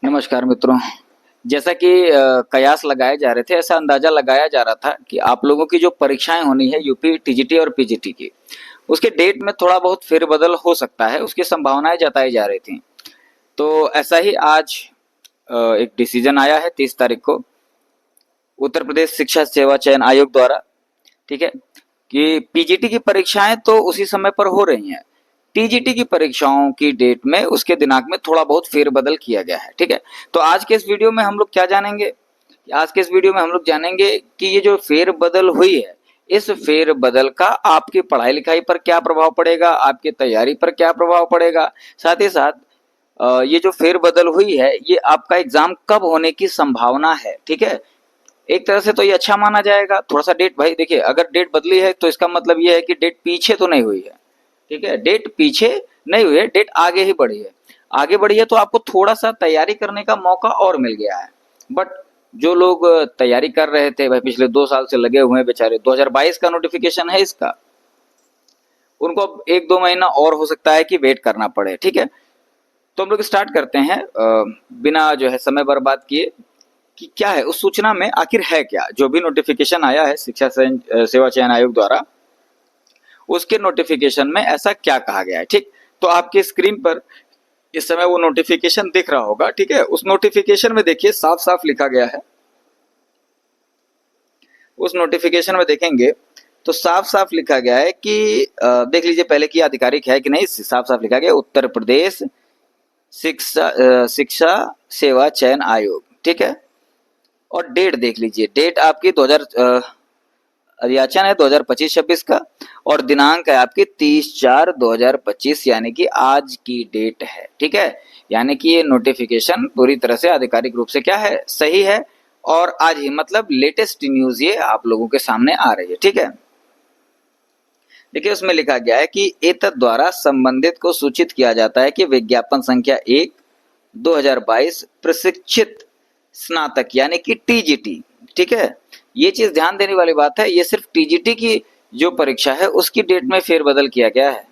नमस्कार मित्रों। जैसा कि कयास लगाए जा रहे थे, ऐसा अंदाजा लगाया जा रहा था कि आप लोगों की जो परीक्षाएं होनी है यूपी टीजीटी और पीजीटी की, उसके डेट में थोड़ा बहुत फेरबदल हो सकता है, उसकी संभावनाएं जताई जा रही थी। तो ऐसा ही आज एक डिसीजन आया है 30 तारीख को उत्तर प्रदेश शिक्षा सेवा चयन आयोग द्वारा, ठीक है, कि पीजीटी की परीक्षाएं तो उसी समय पर हो रही हैं, टीजीटी की परीक्षाओं की डेट में उसके दिनांक में थोड़ा बहुत फेरबदल किया गया है। ठीक है, तो आज के इस वीडियो में हम लोग क्या जानेंगे? आज के इस वीडियो में हम लोग जानेंगे कि ये जो फेरबदल हुई है, इस फेरबदल का आपकी पढ़ाई लिखाई पर क्या प्रभाव पड़ेगा, आपकी तैयारी पर क्या प्रभाव पड़ेगा, साथ ही साथ ये जो फेरबदल हुई है ये आपका एग्जाम कब होने की संभावना है। ठीक है, एक तरह से तो ये अच्छा माना जाएगा। थोड़ा सा डेट, भाई देखिए, अगर डेट बदली है तो इसका मतलब ये है कि डेट पीछे तो नहीं हुई है। ठीक है, डेट पीछे नहीं हुई है, डेट आगे ही बढ़ी है। आगे बढ़ी है तो आपको थोड़ा सा तैयारी करने का मौका और मिल गया है। बट जो लोग तैयारी कर रहे थे, भाई पिछले 2 साल से लगे हुए हैं बेचारे, 2022 का नोटिफिकेशन है इसका, उनको अब 1-2 महीना और हो सकता है कि वेट करना पड़े। ठीक है, तो हम लोग स्टार्ट करते हैं बिना जो है समय बर्बाद किए कि क्या है उस सूचना में, आखिर है क्या। जो भी नोटिफिकेशन आया है शिक्षा सेवा चयन आयोग द्वारा, उसके नोटिफिकेशन में ऐसा क्या कहा गया है। ठीक, तो आपकी स्क्रीन पर इस समय वो नोटिफिकेशन दिख रहा होगा। ठीक है, उस नोटिफिकेशन में देखिए साफ साफ लिखा गया है। उस नोटिफिकेशन में देखेंगे तो साफ साफ लिखा गया है कि देख लीजिए पहले की आधिकारिक है कि नहीं। साफ साफ लिखा गया उत्तर प्रदेश शिक्षा सेवा चयन आयोग। ठीक है, और डेट देख लीजिए, डेट आपकी 2000 अधियाचन है 2025-26 का, और दिनांक है आपकी 30/4/2025, यानी कि आज की डेट है। ठीक है, यानी कि ये नोटिफिकेशन पूरी तरह से आधिकारिक रूप से क्या है, सही है, और आज ही मतलब लेटेस्ट न्यूज ये आप लोगों के सामने आ रही है। ठीक है, देखिए उसमें लिखा गया है कि एतद द्वारा संबंधित को सूचित किया जाता है कि विज्ञापन संख्या 1/2022 प्रशिक्षित स्नातक यानी कि टीजीटी। ठीक है, ये चीज ध्यान देने वाली बात है, ये सिर्फ टीजीटी की जो परीक्षा है उसकी डेट में फेरबदल किया गया है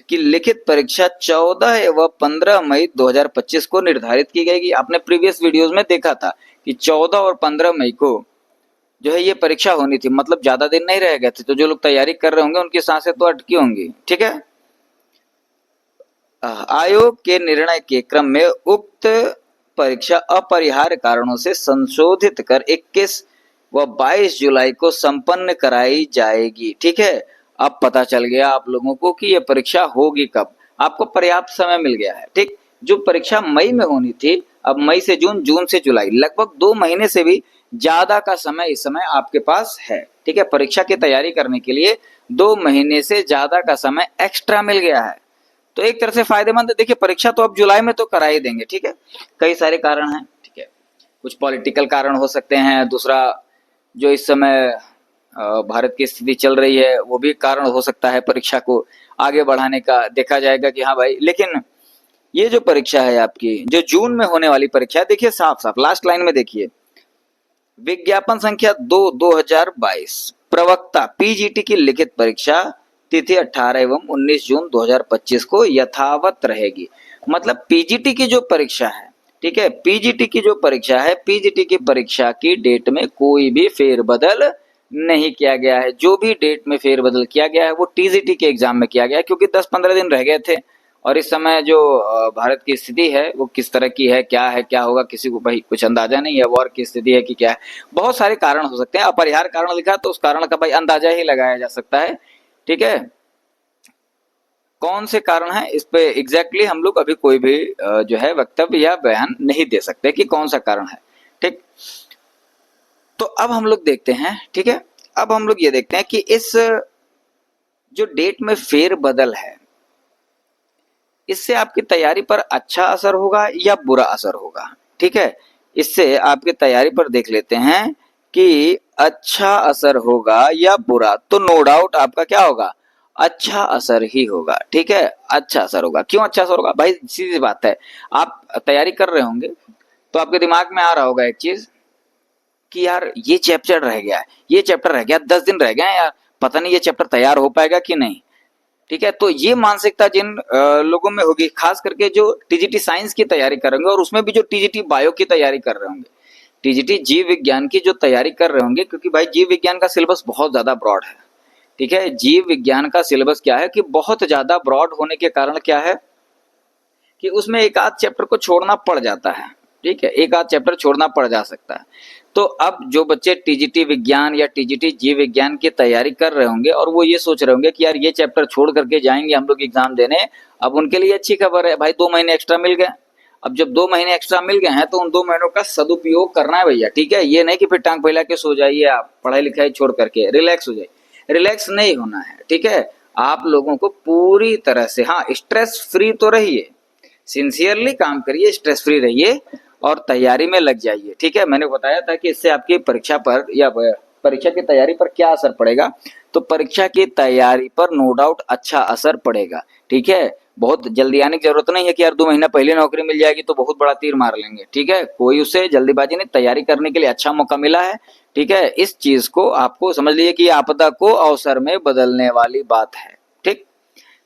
कि लिखित परीक्षा 14 एवं 15 मई 2025 को निर्धारित की गई। आपने प्रीवियस वीडियोस में देखा था कि 14 और 15 मई को जो है ये परीक्षा होनी थी, मतलब ज्यादा दिन नहीं रह गए थे। तो जो लोग तैयारी कर रहे होंगे उनकी सांसें तो अटकी होंगी। ठीक है, आयोग के निर्णय के क्रम में उक्त परीक्षा अपरिहार्य कारणों से संशोधित कर 21 व 22 जुलाई को संपन्न कराई जाएगी। ठीक है, अब पता चल गया आप लोगों को कि ये परीक्षा होगी कब, आपको पर्याप्त समय मिल गया है। ठीक, जो परीक्षा मई में होनी थी, अब मई से जून, जून से जुलाई, लगभग 2 महीने से भी ज्यादा का समय इस समय आपके पास है। ठीक है, परीक्षा की तैयारी करने के लिए 2 महीने से ज्यादा का समय एक्स्ट्रा मिल गया है, तो एक तरह से फायदेमंद है। देखिए परीक्षा तो अब जुलाई में तो करा ही देंगे। ठीक है, कई सारे कारण हैं। ठीक है, कुछ पॉलिटिकल कारण हो सकते हैं, दूसरा जो इस समय भारत की स्थिति चल रही है वो भी कारण हो सकता है परीक्षा को आगे बढ़ाने का। देखा जाएगा कि हाँ भाई, लेकिन ये जो परीक्षा है आपकी, जो जून में होने वाली परीक्षा है, देखिए साफ साफ लास्ट लाइन में देखिए, विज्ञापन संख्या 2/2022 प्रवक्ता पीजीटी की लिखित परीक्षा तिथि 18 एवं 19 जून 2025 को यथावत रहेगी। मतलब पीजीटी की जो परीक्षा है, ठीक है, पीजीटी की जो परीक्षा है, पीजीटी की परीक्षा की डेट में कोई भी फेरबदल नहीं किया गया है। जो भी डेट में फेरबदल किया गया है वो टीजीटी के एग्जाम में किया गया है, क्योंकि 10-15 दिन रह गए थे, और इस समय जो भारत की स्थिति है वो किस तरह की है, क्या होगा, किसी को भाई कुछ अंदाजा नहीं है, वॉर की स्थिति है कि क्या है। बहुत सारे कारण हो सकते हैं। अपरिहार्य कारण लिखा तो उस कारण का भाई अंदाजा ही लगाया जा सकता है। ठीक है, कौन से कारण है इस पे एग्जैक्टली हम लोग अभी कोई भी जो है वक्तव्य या बयान नहीं दे सकते कि कौन सा कारण है। ठीक, तो अब हम लोग देखते हैं। ठीक है, अब हम लोग ये देखते हैं कि इस जो डेट में फेरबदल है, इससे आपकी तैयारी पर अच्छा असर होगा या बुरा असर होगा। ठीक है, इससे आपकी तैयारी पर देख लेते हैं कि अच्छा असर होगा या बुरा। तो नो डाउट आपका क्या होगा, अच्छा असर ही होगा। ठीक है, अच्छा असर होगा। क्यों अच्छा असर होगा भाई, सीधी बात है, आप तैयारी कर रहे होंगे तो आपके दिमाग में आ रहा होगा एक चीज कि यार ये चैप्टर रह गया है, ये चैप्टर रह गया, 10 दिन रह गए हैं यार, पता नहीं ये चैप्टर तैयार हो पाएगा कि नहीं। ठीक है, तो ये मानसिकता जिन लोगों में होगी, खास करके जो टीजीटी साइंस की तैयारी करेंगे और उसमें भी जो टीजीटी बायो की तैयारी कर रहे होंगे, टीजीटी जीव विज्ञान की जो तैयारी कर रहे होंगे, क्योंकि भाई जीव विज्ञान का सिलेबस बहुत ज्यादा ब्रॉड है। ठीक है, जीव विज्ञान का सिलेबस क्या है कि बहुत ज्यादा ब्रॉड होने के कारण क्या है कि उसमें एक आध चैप्टर को छोड़ना पड़ जाता है। ठीक है, एक आध चैप्टर छोड़ना पड़ जा सकता है। तो अब जो बच्चे टीजीटी विज्ञान या टीजीटी जीव विज्ञान की तैयारी कर रहे होंगे और वो ये सोच रहे होंगे कि यार ये चैप्टर छोड़ करके जाएंगे हम लोग एग्जाम देने, अब उनके लिए अच्छी खबर है भाई, 2 महीने एक्स्ट्रा मिल गए। अब जब 2 महीने एक्स्ट्रा मिल गए हैं तो उन 2 महीनों का सदुपयोग करना है भैया। ठीक है, ये नहीं कि फिर टांग फैला के सो जाइए आप, पढ़ाई लिखाई छोड़ करके रिलैक्स हो जाइए, रिलैक्स नहीं होना है। ठीक है, आप लोगों को पूरी तरह से, हाँ, स्ट्रेस फ्री तो रहिए, सिंसियरली काम करिए, स्ट्रेस फ्री रहिए और तैयारी में लग जाइए। ठीक है, मैंने बताया था कि इससे आपकी परीक्षा पर या परीक्षा की तैयारी पर क्या असर पड़ेगा, तो परीक्षा की तैयारी पर नो डाउट अच्छा असर पड़ेगा। ठीक है, बहुत जल्दी आने की जरूरत नहीं है कि यार 2 महीना पहले नौकरी मिल जाएगी तो बहुत बड़ा तीर मार लेंगे। ठीक है, कोई उससे जल्दीबाजी नहीं, तैयारी करने के लिए अच्छा मौका मिला है। ठीक है, इस चीज को आपको समझ लीजिए कि आपदा को अवसर में बदलने वाली बात है। ठीक,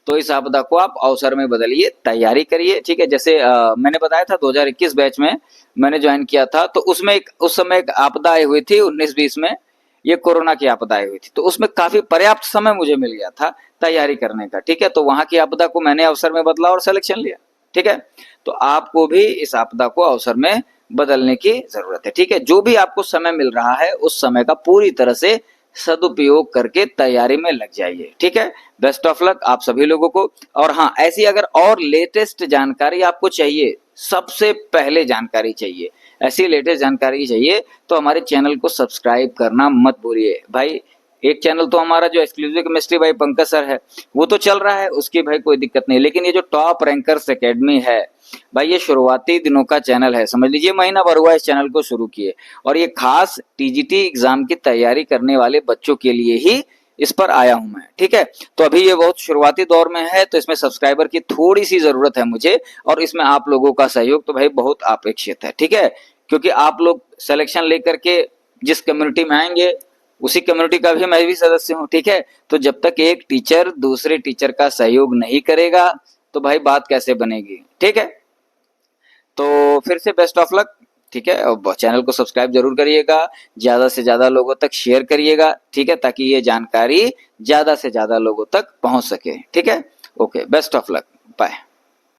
तो इस आपदा को आप अवसर में बदलिए, तैयारी करिए। ठीक है, जैसे मैंने बताया था 2021 बैच में मैंने ज्वाइन किया था, तो उसमें उस समय एक आपदा आई हुई थी 19-20 में, ये कोरोना की आपदा आई हुई थी, तो उसमें काफी पर्याप्त समय मुझे मिल गया था तैयारी करने का। ठीक है, तो वहां की आपदा को मैंने अवसर में बदला और सिलेक्शन लिया। ठीक है, तो आपको भी इस आपदा को अवसर में बदलने की जरूरत है। ठीक है, जो भी आपको समय मिल रहा है उस समय का पूरी तरह से सदुपयोग करके तैयारी में लग जाइए। ठीक है, बेस्ट ऑफ लक आप सभी लोगों को। और हाँ, ऐसी अगर और लेटेस्ट जानकारी आपको चाहिए, सबसे पहले जानकारी चाहिए, ऐसी लेटेस्ट जानकारी चाहिए, तो हमारे चैनल को सब्सक्राइब करना मत भूलिए भाई। एक चैनल तो हमारा जो एक्सक्लूसिव केमिस्ट्री भाई पंकज सर है वो तो चल रहा है, उसकी भाई कोई दिक्कत नहीं, लेकिन ये जो टॉप रैंकर्स एकेडमी है भाई, ये शुरुआती दिनों का चैनल है, समझ लीजिए महीना भर हुआ इस चैनल को शुरू किए, और ये खास टीजीटी एग्जाम की तैयारी करने वाले बच्चों के लिए ही इस पर आया हूं मैं। ठीक है, तो अभी ये बहुत शुरुआती दौर में है, तो इसमें सब्सक्राइबर की थोड़ी सी जरूरत है मुझे, और इसमें आप लोगों का सहयोग तो भाई बहुत अपेक्षित है। ठीक है, क्योंकि आप लोग सिलेक्शन लेकर के जिस कम्युनिटी में आएंगे उसी कम्युनिटी का भी मैं भी सदस्य हूँ। ठीक है, तो जब तक एक टीचर दूसरे टीचर का सहयोग नहीं करेगा तो भाई बात कैसे बनेगी। ठीक है, तो फिर से बेस्ट ऑफ लक। ठीक है, और चैनल को सब्सक्राइब जरूर करिएगा, ज्यादा से ज्यादा लोगों तक शेयर करिएगा। ठीक है, ताकि ये जानकारी ज्यादा से ज्यादा लोगों तक पहुंच सके। ठीक है, okay, best of luck, bye.